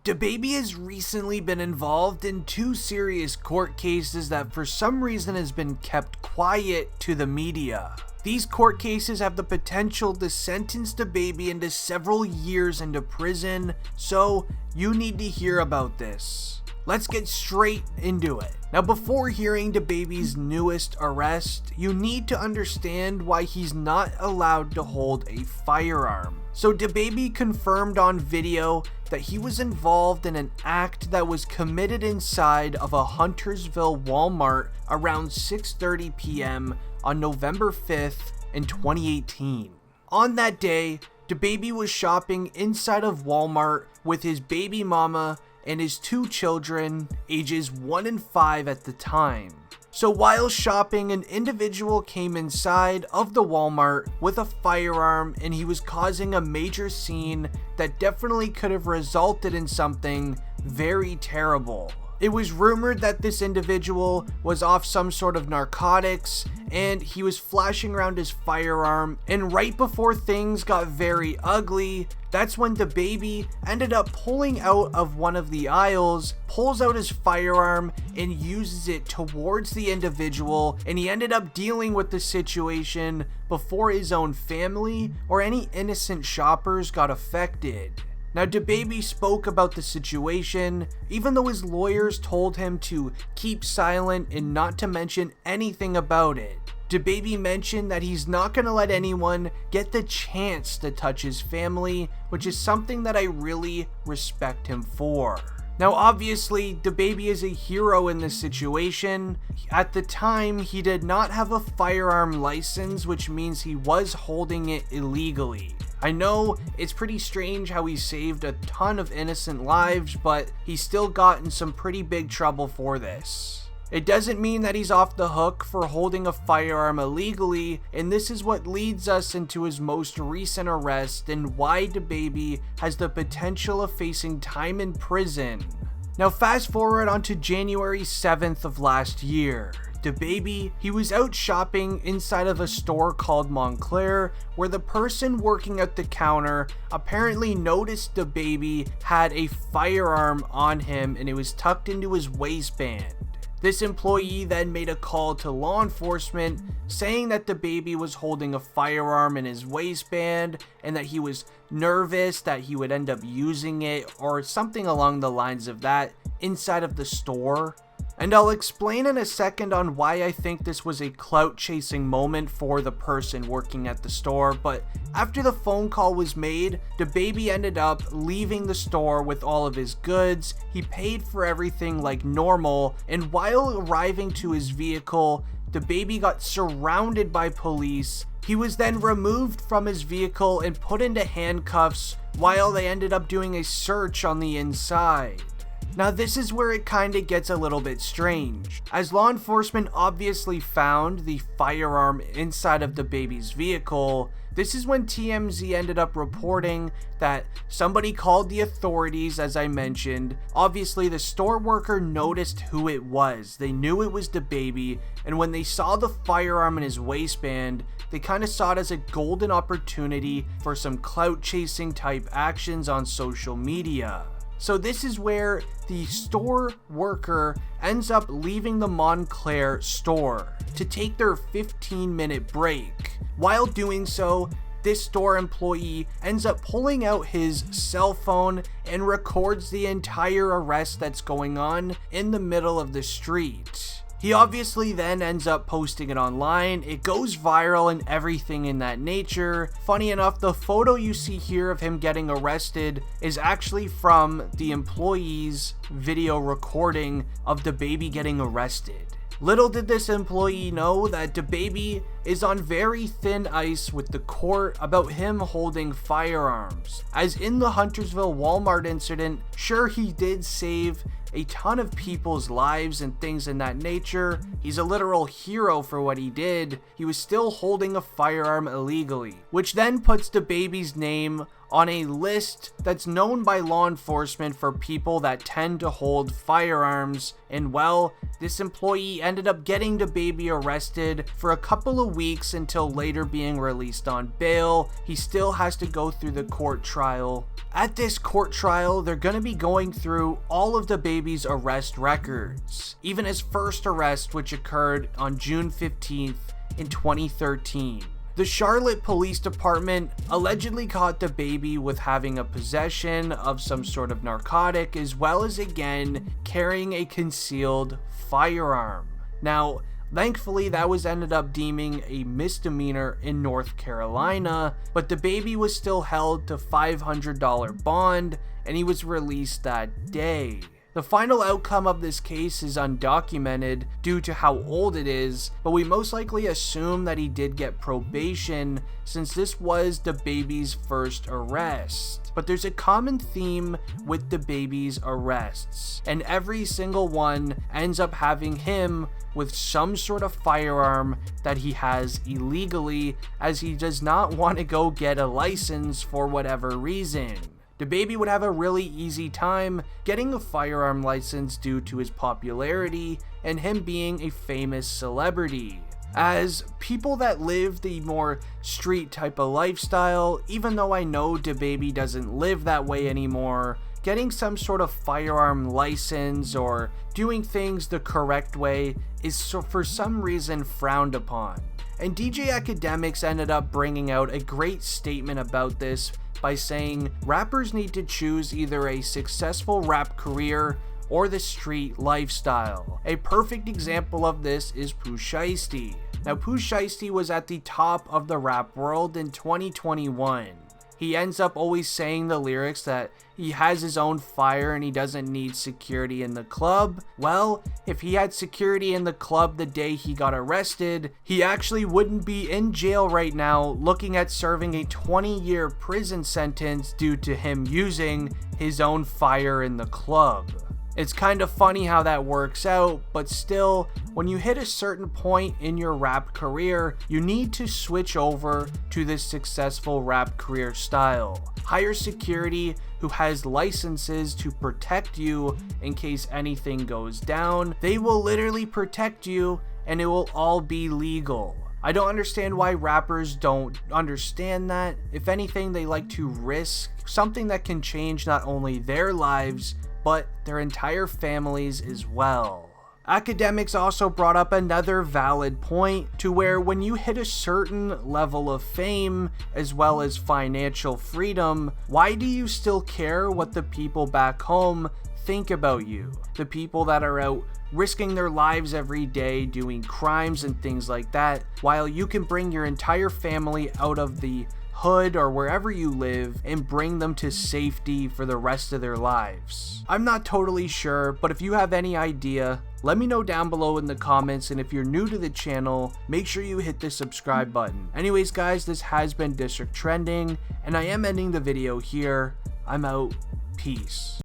DaBaby has recently been involved in two serious court cases that for some reason has been kept quiet to the media. These court cases have the potential to sentence DaBaby into several years into prison, so you need to hear about this. Let's get straight into it. Now, before hearing DaBaby's newest arrest, you need to understand why he's not allowed to hold a firearm. So DaBaby confirmed on video that he was involved in an act that was committed inside of a Huntersville Walmart around 6:30 p.m. on November 5th in 2018. On that day, DaBaby was shopping inside of Walmart with his baby mama and his two children, ages 1 and 5 at the time. So while shopping, an individual came inside of the Walmart with a firearm, and he was causing a major scene that definitely could have resulted in something very terrible. It was rumored that this individual was off some sort of narcotics, and he was flashing around his firearm, and right before things got very ugly, that's when DaBaby ended up pulling out of one of the aisles, pulls out his firearm, and uses it towards the individual, and he ended up dealing with the situation before his own family or any innocent shoppers got affected. Now, DaBaby spoke about the situation, even though his lawyers told him to keep silent and not to mention anything about it. DaBaby mentioned that he's not going to let anyone get the chance to touch his family, which is something that I really respect him for. Now, obviously, DaBaby is a hero in this situation. At the time, he did not have a firearm license, which means he was holding it illegally. I know it's pretty strange how he saved a ton of innocent lives, but he still got in some pretty big trouble for this. It doesn't mean that he's off the hook for holding a firearm illegally, and this is what leads us into his most recent arrest and why DaBaby has the potential of facing time in prison. Now fast forward onto January 7th of last year. DaBaby, he was out shopping inside of a store called Montclair, where the person working at the counter apparently noticed DaBaby had a firearm on him and it was tucked into his waistband. This employee then made a call to law enforcement saying that DaBaby was holding a firearm in his waistband and that he was nervous that he would end up using it or something along the lines of that inside of the store. And I'll explain in a second on why I think this was a clout chasing moment for the person working at the store, but after the phone call was made, DaBaby ended up leaving the store with all of his goods. He paid for everything like normal, and while arriving to his vehicle, DaBaby got surrounded by police. He was then removed from his vehicle and put into handcuffs while they ended up doing a search on the inside. Now this is where it kinda gets a little bit strange, as law enforcement obviously found the firearm inside of DaBaby's vehicle. This is when TMZ ended up reporting that somebody called the authorities, as I mentioned. Obviously the store worker noticed who it was. They knew it was DaBaby, and when they saw the firearm in his waistband, they kind of saw it as a golden opportunity for some clout chasing type actions on social media. So this is where the store worker ends up leaving the Montclair store to take their 15-minute break. While doing so, this store employee ends up pulling out his cell phone and records the entire arrest that's going on in the middle of the street. He obviously then ends up posting it online. It goes viral and everything in that nature. Funny enough, the photo you see here of him getting arrested is actually from the employee's video recording of DaBaby getting arrested. Little did this employee know that DaBaby is on very thin ice with the court about him holding firearms. As in the Huntersville Walmart incident, sure, he did save a ton of people's lives and things in that nature. He's a literal hero for what he did. He was still holding a firearm illegally, which then puts DaBaby's name on a list that's known by law enforcement for people that tend to hold firearms. And well, this employee ended up getting DaBaby arrested for a couple of weeks until later being released on bail. He still has to go through the court trial. At this court trial, they're going to be going through all of DaBaby's arrest records, even his first arrest, which occurred on June 15th in 2013. The Charlotte Police Department allegedly caught DaBaby with having a possession of some sort of narcotic, as well as again carrying a concealed firearm. Now, thankfully, that was ended up deeming a misdemeanor in North Carolina, but DaBaby was still held to $500 bond, and he was released that day. The final outcome of this case is undocumented due to how old it is, but we most likely assume that he did get probation since this was DaBaby's first arrest. But there's a common theme with DaBaby's arrests, and every single one ends up having him with some sort of firearm that he has illegally, as he does not want to go get a license for whatever reason. DaBaby would have a really easy time getting a firearm license due to his popularity and him being a famous celebrity. As people that live the more street type of lifestyle, even though I know DaBaby doesn't live that way anymore, getting some sort of firearm license or doing things the correct way is for some reason frowned upon. And DJ Academics ended up bringing out a great statement about this by saying rappers need to choose either a successful rap career or the street lifestyle. A perfect example of this is Pooh Shiesty. Now, Pooh Shiesty was at the top of the rap world in 2021. He ends up always saying the lyrics that he has his own fire and he doesn't need security in the club. Well, if he had security in the club the day he got arrested, he actually wouldn't be in jail right now looking at serving a 20-year prison sentence due to him using his own fire in the club. It's kind of funny how that works out, but still, when you hit a certain point in your rap career, you need to switch over to this successful rap career style. Hire security who has licenses to protect you in case anything goes down. They will literally protect you and it will all be legal. I don't understand why rappers don't understand that. If anything, they like to risk something that can change not only their lives, but their entire families as well. Academics also brought up another valid point to where when you hit a certain level of fame as well as financial freedom, why do you still care what the people back home think about you? The people that are out risking their lives every day doing crimes and things like that, while you can bring your entire family out of the hood or wherever you live and bring them to safety for the rest of their lives. I'm not totally sure, but if you have any idea, let me know down below in the comments, and if you're new to the channel, make sure you hit the subscribe button. Anyways guys, this has been District Trending, and I am ending the video here. I'm out. Peace.